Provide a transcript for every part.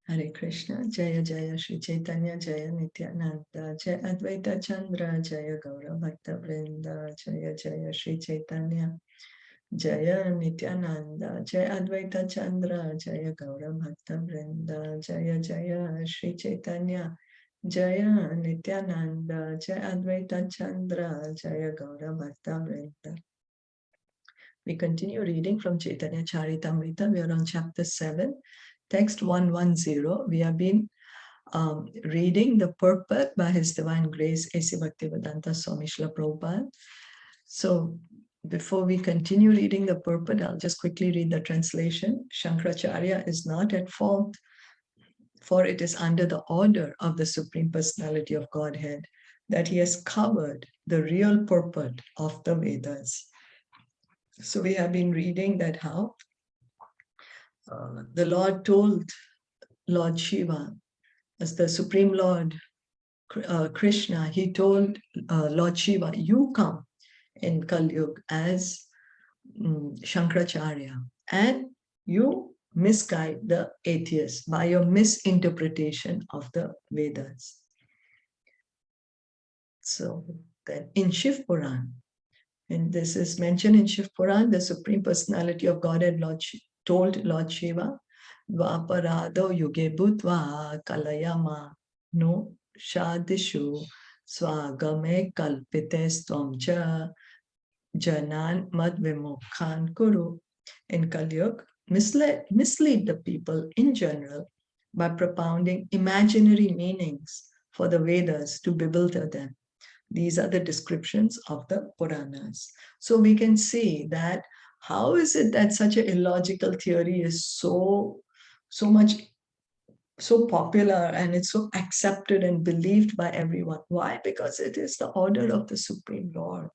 Hare Krishna, Jaya Jaya Shri Chaitanya, Jaya Nityananda, Jaya Advaita Chandra, Jaya Gaura Bhakta Vrinda, Jaya Jaya Shri Chaitanya, Jaya Nityananda, Jaya Advaita Chandra, Jaya Gaura Bhakta Vrinda, Jaya Jaya Shri Chaitanya, Jaya Nityananda, Jaya Advaita Chandra, Jaya Gaura Bhakta Vrinda. We continue reading from Caitanya Caritamrita. We are on chapter 7, text 110. We have been reading the purport by His Divine Grace A.C. Bhaktivedanta Swami Srila Prabhupada. So before we continue reading the purport, I'll just quickly read the translation. Shankaracharya is not at fault, for it is under the order of the Supreme Personality of Godhead that he has covered the real purport of the Vedas. So we have been reading that how the Lord told Lord Shiva, as the Supreme Lord Krishna, he told Lord Shiva, you come in Kali Yuga as Shankaracharya, and you misguide the atheists by your misinterpretation of the Vedas. So then in Shiv Puran, and this is mentioned in Shiv Puran, the Supreme Personality of Godhead told Lord Shiva, Dvaparado yuge bhutva kalayama no shadishu swagame kalpite stvam cha janan mad vimukhan kuru. In Kali Yuga, mislead the people in general by propounding imaginary meanings for the Vedas to bewilder them. These are the descriptions of the Puranas. So we can see that how is it that such an illogical theory is so popular and it's so accepted and believed by everyone? Why? Because it is the order of the Supreme Lord.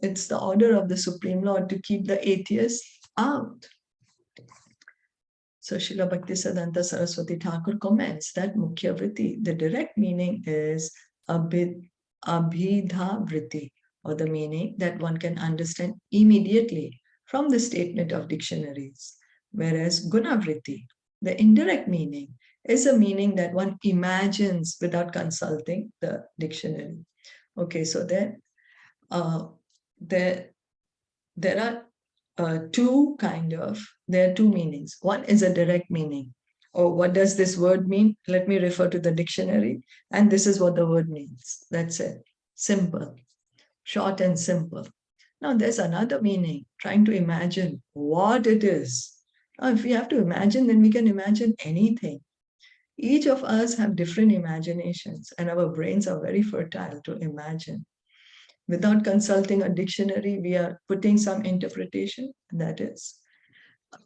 It's the order of the Supreme Lord to keep the atheists out. So Srila Bhaktisiddhanta Saraswati Thakur comments that Mukhya Vritti, the direct meaning is Abhidha Vritti, or the meaning that one can understand immediately from the statement of dictionaries. Whereas Guna Vritti, the indirect meaning, is a meaning that one imagines without consulting the dictionary. Okay, so then there are there are two meanings. One is a direct meaning. Oh, what does this word mean? Let me refer to the dictionary, and this is what the word means. That's it. Simple, short and simple. Now there's another meaning, trying to imagine what it is. Now, if we have to imagine, then we can imagine anything. Each of us have different imaginations, and our brains are very fertile to imagine. Without consulting a dictionary, we are putting some interpretation, that is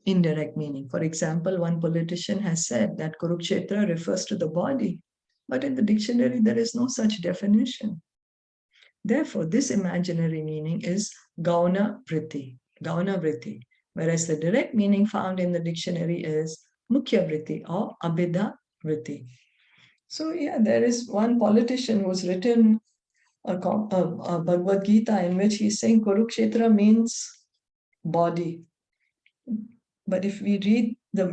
indirect meaning. For example, one politician has said that Kurukshetra refers to the body, but in the dictionary, there is no such definition. Therefore, this imaginary meaning is Gauna Vritti, whereas the direct meaning found in the dictionary is Mukhya Vritti or Abhidha Vritti. So yeah, there is one politician who's written a Bhagavad Gita in which he's saying Kurukshetra means body. But if we read the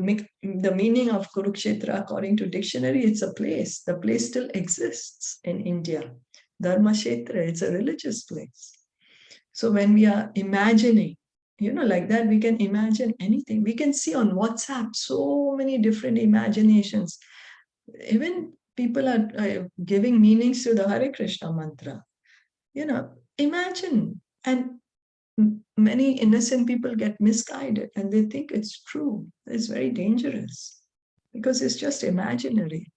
meaning of Kurukshetra according to dictionary, it's a place. The place still exists in India. Dharma Kshetra, it's a religious place. So when we are imagining, like that, we can imagine anything. We can see on WhatsApp so many different imaginations. Even people are giving meanings to the Hare Krishna mantra. Imagine. And many innocent people get misguided and they think it's true. It's very dangerous because it's just imaginary.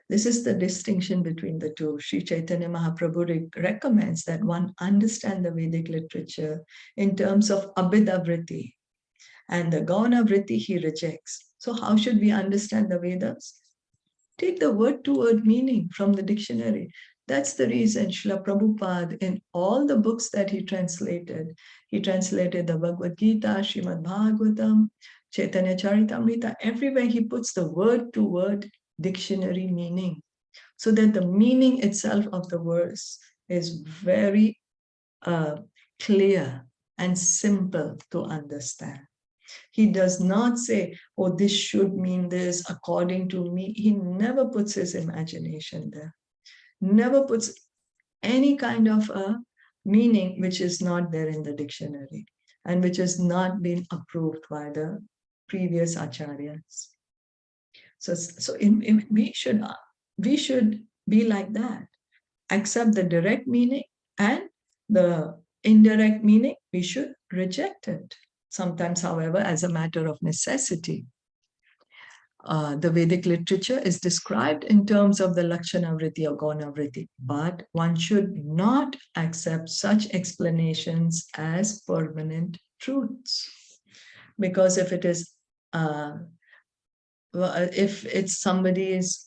This is the distinction between the two. Sri Chaitanya Mahaprabhu recommends that one understand the Vedic literature in terms of Abhidha Vritti, and the Gauna Vritti he rejects. So how should we understand the Vedas? Take the word-to-word meaning from the dictionary. That's the reason Srila Prabhupada, in all the books that he translated the Bhagavad Gita, Srimad Bhagavatam, Caitanya Caritamrita, everywhere he puts the word-to-word dictionary meaning, so that the meaning itself of the verse is very clear and simple to understand. He does not say, oh, this should mean this according to me. He never puts his imagination there, never puts any kind of a meaning which is not there in the dictionary and which has not been approved by the previous acharyas. So we should be like that. Accept the direct meaning, and the indirect meaning, we should reject it. Sometimes, however, as a matter of necessity. The Vedic literature is described in terms of the Lakshana Vritti or Guna Vritti, but one should not accept such explanations as permanent truths. Because if it's somebody's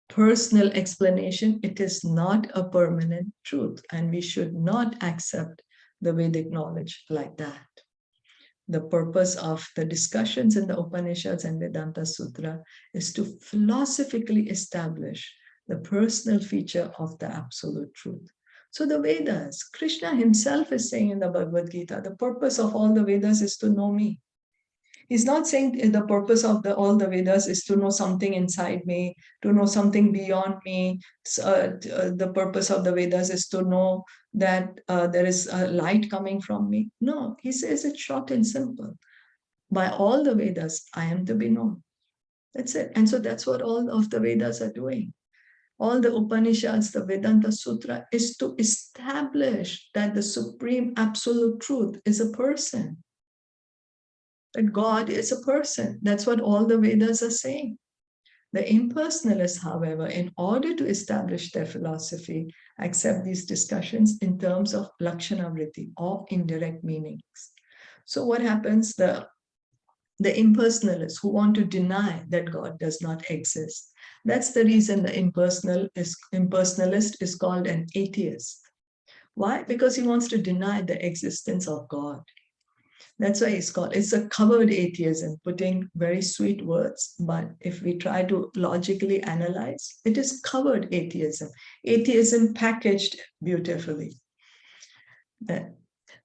personal explanation, it is not a permanent truth, and we should not accept the Vedic knowledge like that. The purpose of the discussions in the Upanishads and Vedanta Sutra is to philosophically establish the personal feature of the absolute truth. So the Vedas, Krishna himself is saying in the Bhagavad Gita, the purpose of all the Vedas is to know me. He's not saying the purpose of all the Vedas is to know something inside me, to know something beyond me. The purpose of the Vedas is to know that there is a light coming from me. No, he says it's short and simple. By all the Vedas, I am to be known. That's it. And so that's what all of the Vedas are doing. All the Upanishads, the Vedanta Sutra, is to establish that the supreme absolute truth is a person. That God is a person. That's what all the Vedas are saying. The impersonalists, however, in order to establish their philosophy, accept these discussions in terms of Lakshana Vritti or indirect meanings. So what happens? The impersonalists who want to deny that God does not exist. That's the reason the impersonalist is called an atheist. Why? Because he wants to deny the existence of God. That's why it's a covered atheism, putting very sweet words. But if we try to logically analyze, it is covered atheism. Atheism packaged beautifully.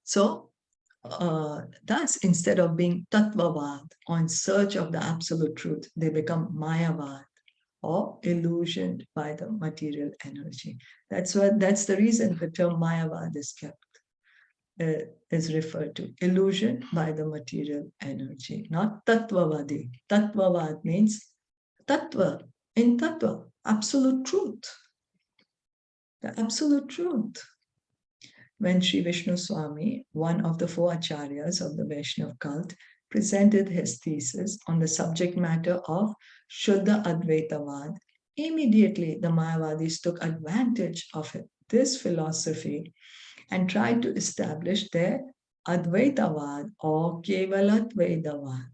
So, thus, instead of being Tattvavad, on search of the absolute truth, they become Mayavad, or illusioned by the material energy. That's the reason the term Mayavad is kept. Is referred to, illusion by the material energy, not Tattvavadi. Tattvavad means Tattva, in Tattva, absolute truth. The absolute truth. When Sri Vishnu Swami, one of the 4 acharyas of the Vaishnava cult, presented his thesis on the subject matter of Shuddha Advaitavad, immediately the Mayavadis took advantage of this philosophy and tried to establish their Advaitavad or Kevaladvaitavad.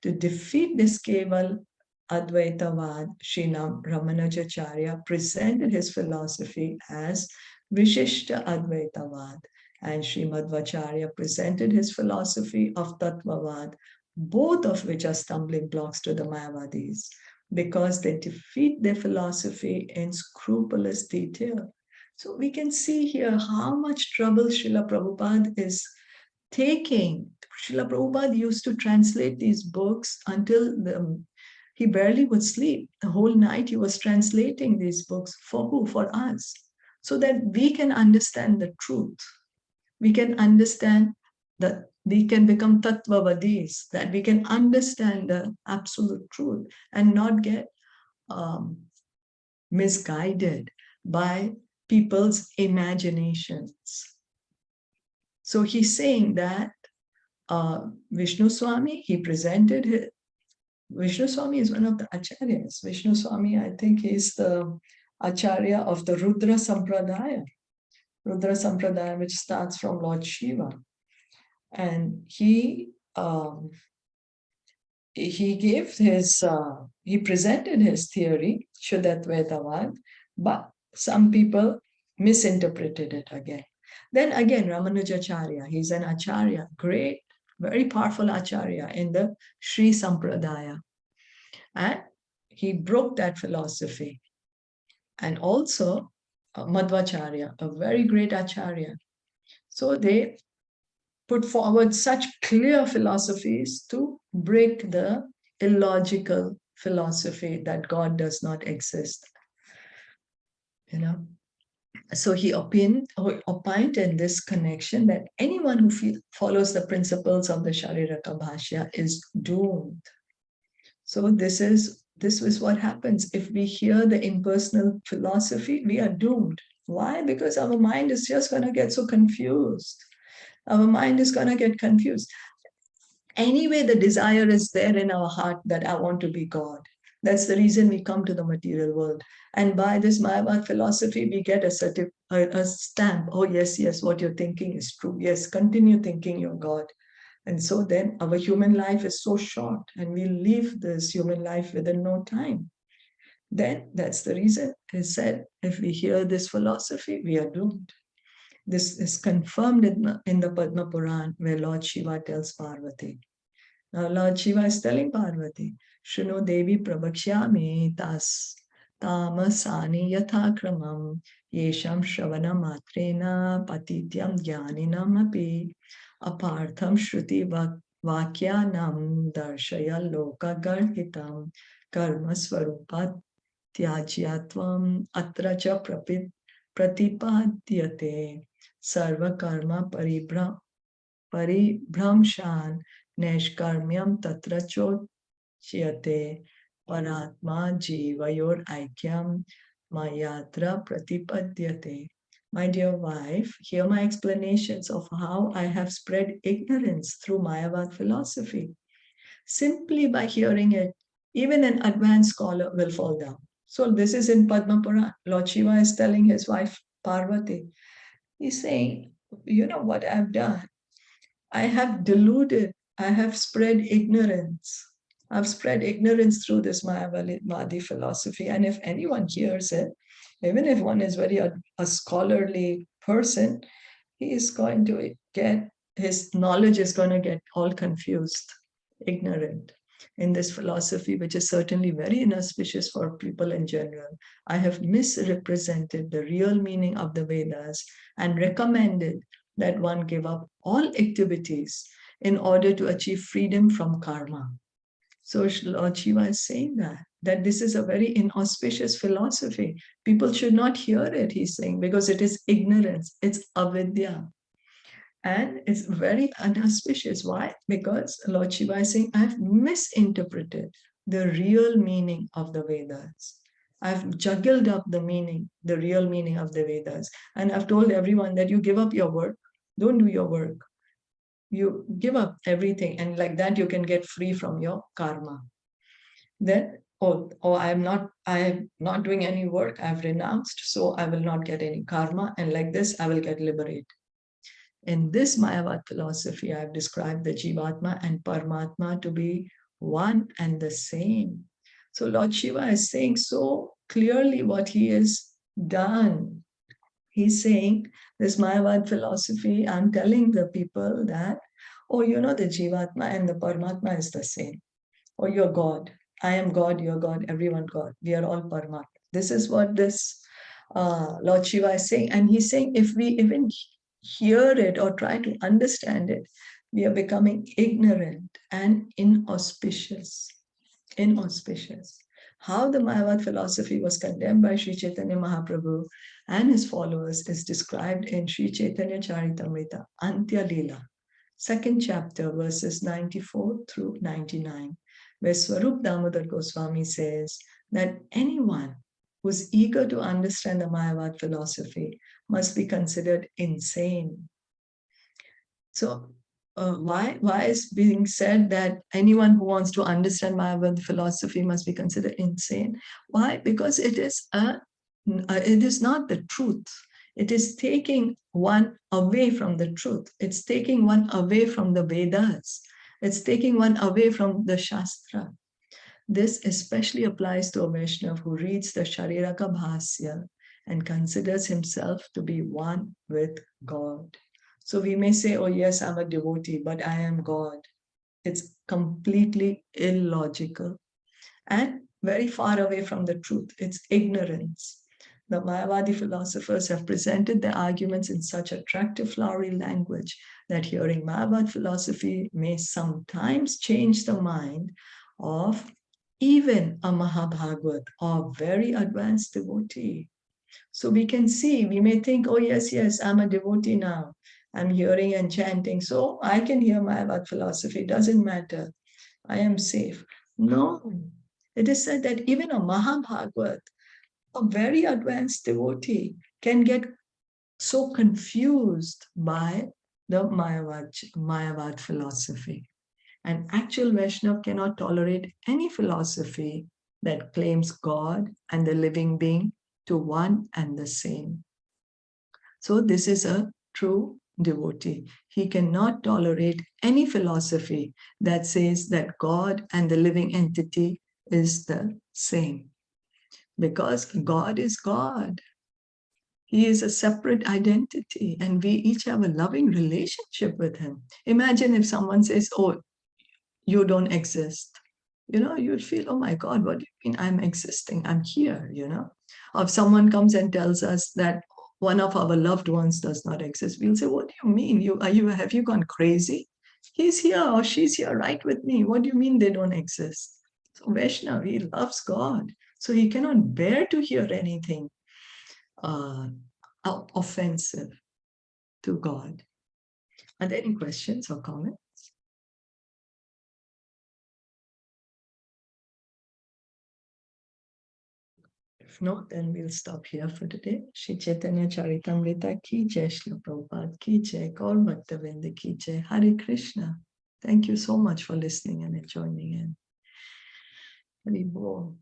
To defeat this Keval Advaitavad, Sri Ramanujacharya presented his philosophy as Vishishta Advaitavad, and Sri Madhvacharya presented his philosophy of Tattvavad, both of which are stumbling blocks to the Mayavadis, because they defeat their philosophy in scrupulous detail. So we can see here how much trouble Srila Prabhupada is taking. Srila Prabhupada used to translate these books until he barely would sleep. The whole night he was translating these books. For who? For us. So that we can understand the truth. We can understand that we can become Tattvavadis, that we can understand the absolute truth and not get misguided by people's imaginations. So he's saying that Vishnu Swami, he presented his, Vishnu Swami is one of the acharyas. Vishnu Swami, I think he's the acharya of the Rudra Sampradaya. Rudra Sampradaya, which starts from Lord Shiva. And he gave his, he presented his theory, Shuddhatvaitavad, but some people misinterpreted it again. Then again, Ramanujacharya, he's an acharya, great, very powerful acharya in the Sri Sampradaya. And he broke that philosophy. And also Madhvacharya, a very great acharya. So they put forward such clear philosophies to break the illogical philosophy that God does not exist. So he opined in this connection that anyone who follows the principles of the Shariraka Bhashya is doomed. So this is what happens. If we hear the impersonal philosophy, we are doomed. Why? Because our mind is just going to get so confused. Our mind is going to get confused. Anyway, the desire is there in our heart that I want to be God. That's the reason we come to the material world. And by this Mayavad philosophy, we get a stamp. Oh, yes, what you're thinking is true. Yes, continue thinking you're God. And so then our human life is so short and we leave this human life within no time. Then that's the reason it said, if we hear this philosophy, we are doomed. This is confirmed in the Padma Puran, where Lord Shiva tells Parvati. Now Lord Shiva is telling Parvati, Shruno Devi Prabhakshyami tas tamasani yathakramam yesham shravana matrena patityam jnaninam api apartham shruti vakyanam darshaya loka garhitam karma swarupat tyajyatvam atra cha pratipadyate sarva karma paribhramshan neshkarmyam tatra chocyate paratma jivayor aikyam mayatra pratipadyate. My dear wife, hear my explanations of how I have spread ignorance through Mayavad philosophy. Simply by hearing it, even an advanced scholar will fall down. So this is in Padma Puran. Lord Shiva is telling his wife Parvati. He's saying, you know what I've done? I have deluded. I have spread ignorance. I've spread ignorance through this Mayavadi philosophy. And if anyone hears it, even if one is a scholarly person, he is going to his knowledge is going to get all confused, ignorant in this philosophy, which is certainly very inauspicious for people in general. I have misrepresented the real meaning of the Vedas and recommended that one give up all activities in order to achieve freedom from karma. So Lord Shiva is saying that this is a very inauspicious philosophy. People should not hear it, he's saying, because it is ignorance, it's avidya. And it's very inauspicious. Why? Because Lord Shiva is saying, I've misinterpreted the real meaning of the Vedas. I've juggled up the real meaning of the Vedas. And I've told everyone that you give up your work, don't do your work. You give up everything, and like that you can get free from your karma. Then, I'm not doing any work, I've renounced, so I will not get any karma, and like this I will get liberated. In this Mayavad philosophy, I've described the Jivatma and Paramatma to be one and the same. So Lord Shiva is saying so clearly what he has done. He's saying, this Mayavad philosophy, I'm telling the people that, the Jivatma and the Paramatma is the same. You're God. I am God, you're God, everyone God. We are all Paramatma. This is what this Lord Shiva is saying. And he's saying, if we even hear it or try to understand it, we are becoming ignorant and inauspicious. How the Mayavad philosophy was condemned by Sri Chaitanya Mahaprabhu and his followers is described in Sri Caitanya Caritamrita Adi-Lila, 2nd chapter, verses 94 through 99, where Swarup Damodar Goswami says that anyone who's eager to understand the Mayavad philosophy must be considered insane. So why is being said that anyone who wants to understand Mayavad philosophy must be considered insane? Why? Because it is not the truth. It is taking one away from the truth. It's taking one away from the Vedas. It's taking one away from the Shastra. This especially applies to a Vaishnava who reads the Shariraka Bhasya and considers himself to be one with God. So we may say, oh yes, I'm a devotee, but I am God. It's completely illogical and very far away from the truth. It's ignorance. The Mayavadi philosophers have presented their arguments in such attractive, flowery language that hearing Mayavad philosophy may sometimes change the mind of even a Mahabhagavat or very advanced devotee. So we can see, we may think, oh, yes, I'm a devotee now. I'm hearing and chanting, so I can hear Mayavad philosophy. Doesn't matter. I am safe. No. It is said that even a Mahabhagavat, a very advanced devotee, can get so confused by the Mayavad philosophy. An actual Vaishnava cannot tolerate any philosophy that claims God and the living being to one and the same. So this is a true devotee. He cannot tolerate any philosophy that says that God and the living entity is the same. Because God is God. He is a separate identity, and we each have a loving relationship with him. Imagine if someone says, oh, you don't exist. You'd feel, oh my God, what do you mean I'm existing? I'm here, Or if someone comes and tells us that one of our loved ones does not exist, we'll say, what do you mean? Have you gone crazy? He's here or she's here right with me. What do you mean they don't exist? So Vaishnava, he loves God. So he cannot bear to hear anything offensive to God. Are there any questions or comments? If not, then we'll stop here for today. Shri Caitanya Caritamrita ki jai, Srila Prabhupada ki jai, Gaur Bhaktavinda ki jai, Hare Krishna. Thank you so much for listening and joining in. Hari Bol.